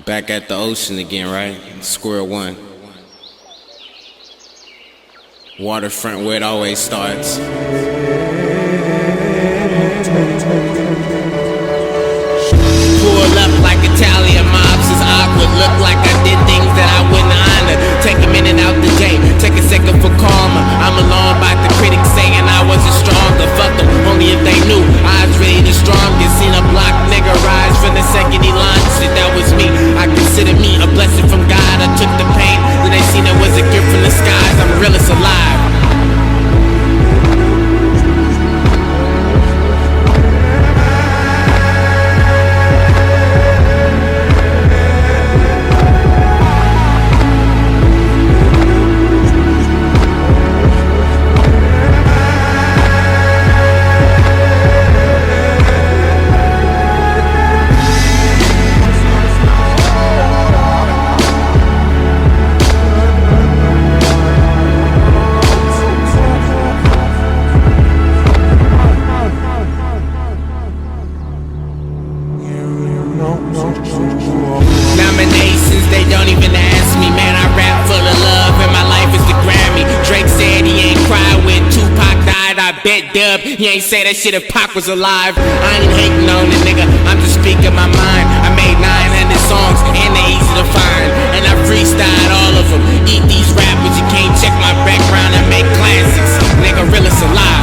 Back at the ocean again, right? Square one. Waterfront where it always starts. Pull up like Italian mobs is awkward. Look like I did things that I wouldn't honor. Take a minute out the day, take a second for karma. I'm alone by the critics saying I wasn't stronger. Fuck them, only if they knew I was really the strongest. Seen a block nigga rise from the second he launched it. That was me, I consider me a blessing from God. I took the pain, then they seen it was a gift from the skies. I'm realist alive. Nominations, they don't even ask me. Man, I rap full of love and my life is the Grammy. Drake said he ain't cry when Tupac died. I bet Dub, he ain't say that shit if Pac was alive. I ain't hating on the nigga, I'm just speaking my mind. I made 900 songs and they easy to find, and I freestyled all of them. Eat these rappers, you can't check my background and make classics. Nigga, realist alive.